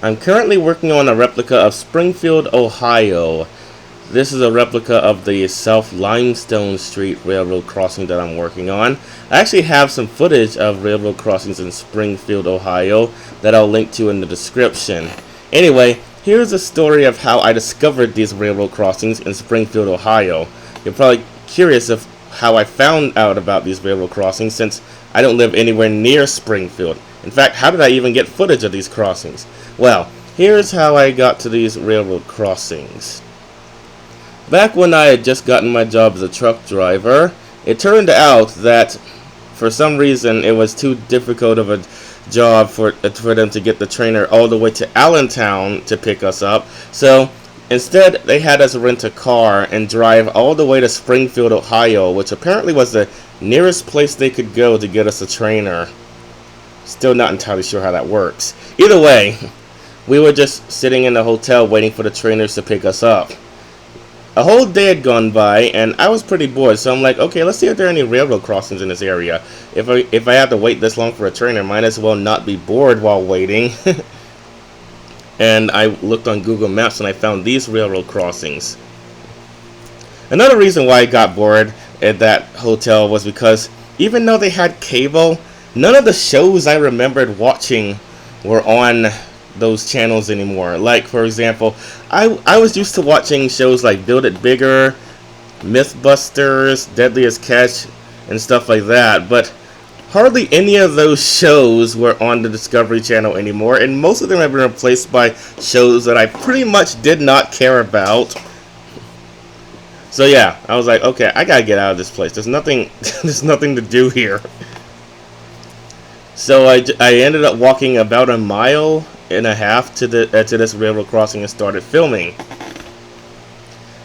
I'm currently working on a replica of Springfield, Ohio. This is a replica of the S Limestone St railroad crossing that I'm working on. I actually have some footage of railroad crossings in Springfield, Ohio that I'll link to in the description. Anyway, here's a story of how I discovered these railroad crossings in Springfield, Ohio. You're probably curious of how I found out about these railroad crossings since I don't live anywhere near Springfield. In fact, how did I even get footage of these crossings? Well, here's how I got to these railroad crossings. Back when I had just gotten my job as a truck driver, it turned out that for some reason it was too difficult of a job for them to get the trainer all the way to Allentown to pick us up. So instead, they had us rent a car and drive all the way to Springfield, Ohio, which apparently was the nearest place they could go to get us a trainer. Still not entirely sure how that works. Either way, we were just sitting in the hotel waiting for the trainers to pick us up. A whole day had gone by, and I was pretty bored, so I'm like, okay, let's see if there are any railroad crossings in this area. If I have to wait this long for a trainer, might as well not be bored while waiting. And I looked on Google Maps, and I found these railroad crossings. Another reason why I got bored at that hotel was because even though they had cable, none of the shows I remembered watching were on those channels anymore. Like, for example, I was used to watching shows like Build It Bigger, Mythbusters, Deadliest Catch, and stuff like that, but hardly any of those shows were on the Discovery Channel anymore, and most of them have been replaced by shows that I pretty much did not care about. So yeah, I was like, okay, I gotta get out of this place. There's nothing to do here. So I ended up walking about a mile and a half to this railroad crossing and started filming.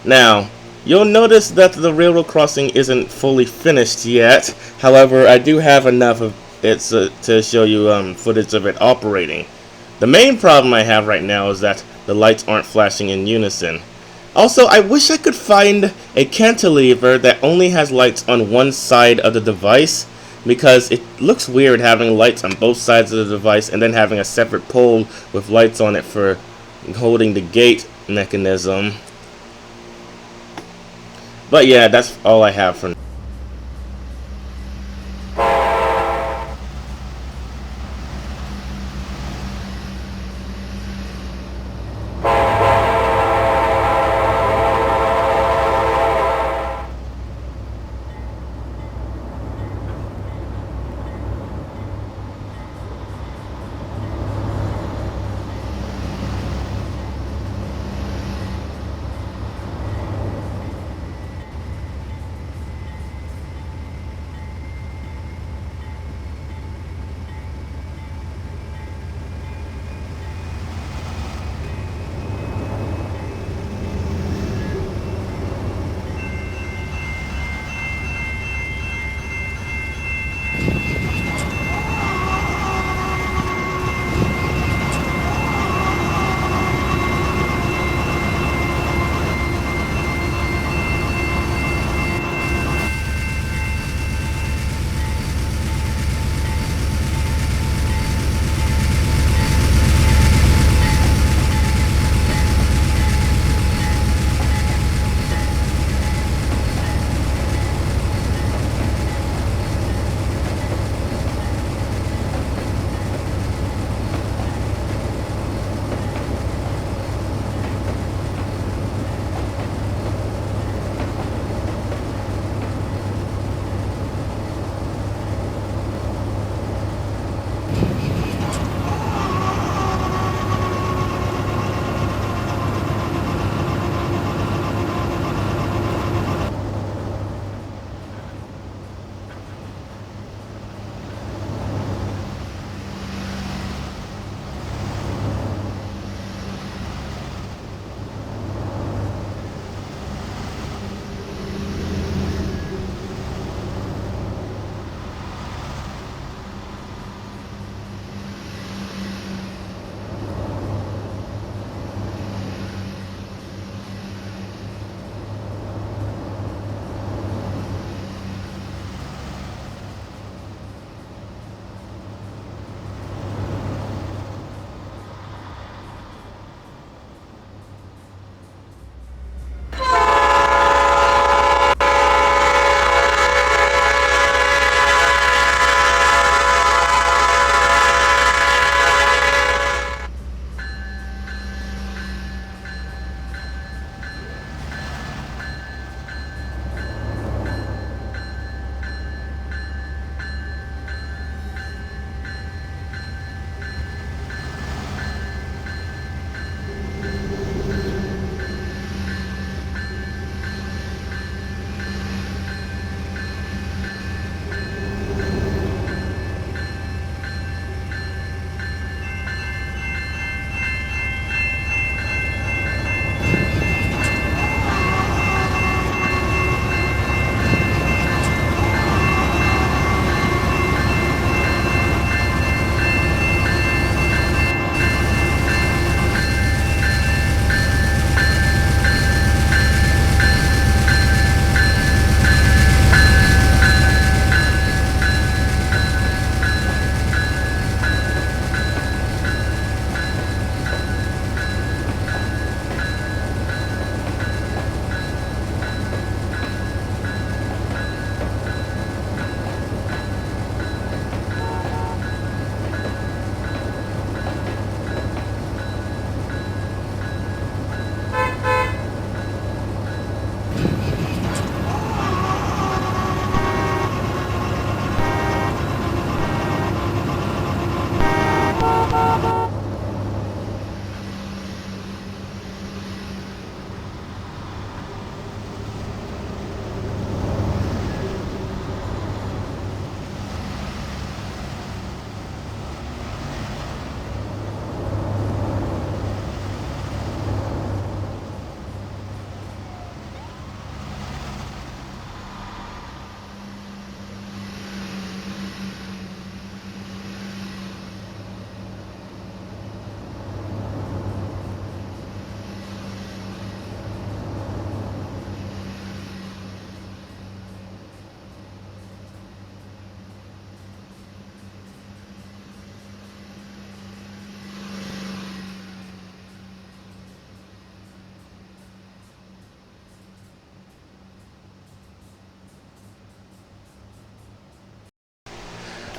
Now, you'll notice that the railroad crossing isn't fully finished yet. However, I do have enough of it to show you footage of it operating. The main problem I have right now is that the lights aren't flashing in unison. Also, I wish I could find a cantilever that only has lights on one side of the device, because it looks weird having lights on both sides of the device and then having a separate pole with lights on it for holding the gate mechanism. But yeah, that's all I have for now.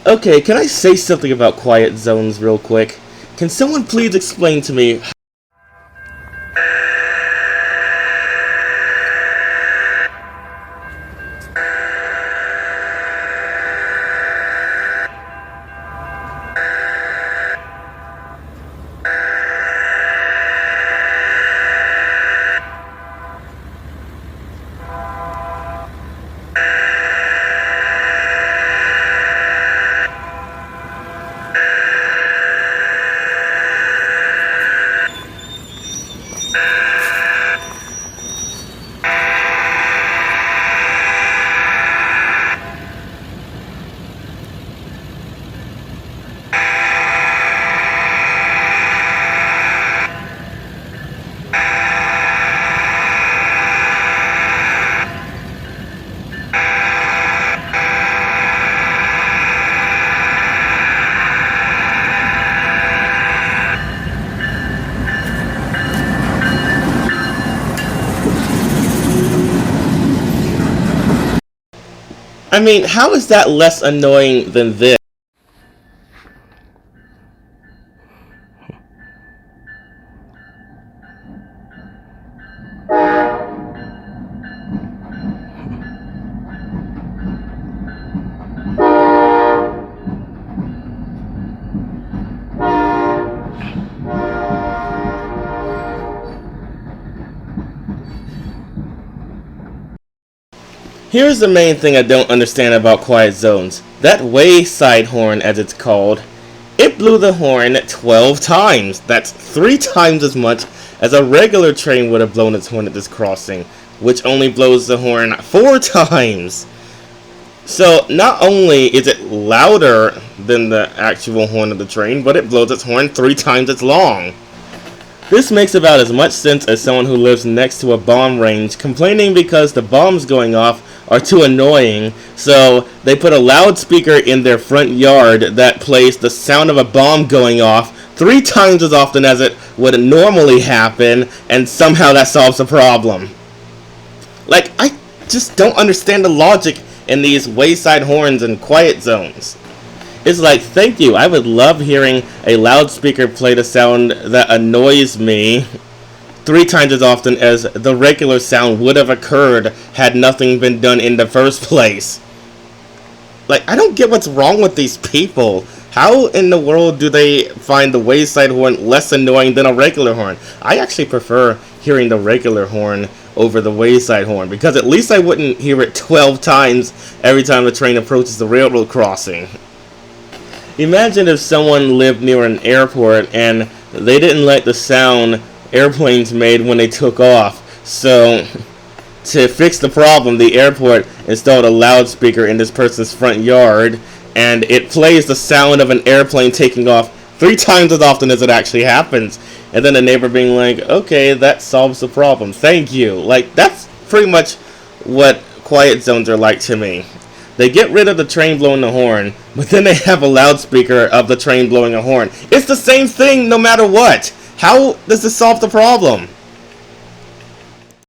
Okay, can I say something about quiet zones real quick? Can someone please explain to me? I mean, how is that less annoying than this? Here's the main thing I don't understand about quiet zones. That wayside horn, as it's called, it blew the horn 12 times. That's 3 times as much as a regular train would have blown its horn at this crossing, which only blows the horn 4 times. So not only is it louder than the actual horn of the train, but it blows its horn 3 times as long. This makes about as much sense as someone who lives next to a bomb range complaining because the bombs going off are too annoying, so they put a loudspeaker in their front yard that plays the sound of a bomb going off 3 times as often as it would normally happen, and somehow that solves the problem. Like, I just don't understand the logic in these wayside horns and quiet zones. It's like, thank you, I would love hearing a loudspeaker play the sound that annoys me 3 times as often as the regular sound would have occurred had nothing been done in the first place. Like, I don't get what's wrong with these people. How in the world do they find the wayside horn less annoying than a regular horn? I actually prefer hearing the regular horn over the wayside horn, because at least I wouldn't hear it 12 times every time the train approaches the railroad crossing. Imagine if someone lived near an airport and they didn't like the sound airplanes made when they took off. So, to fix the problem, the airport installed a loudspeaker in this person's front yard, and it plays the sound of an airplane taking off 3 times as often as it actually happens. And then the neighbor being like, okay, that solves the problem. Thank you. Like, that's pretty much what quiet zones are like to me. They get rid of the train blowing the horn, but then they have a loudspeaker of the train blowing a horn. It's the same thing no matter what. How does this solve the problem?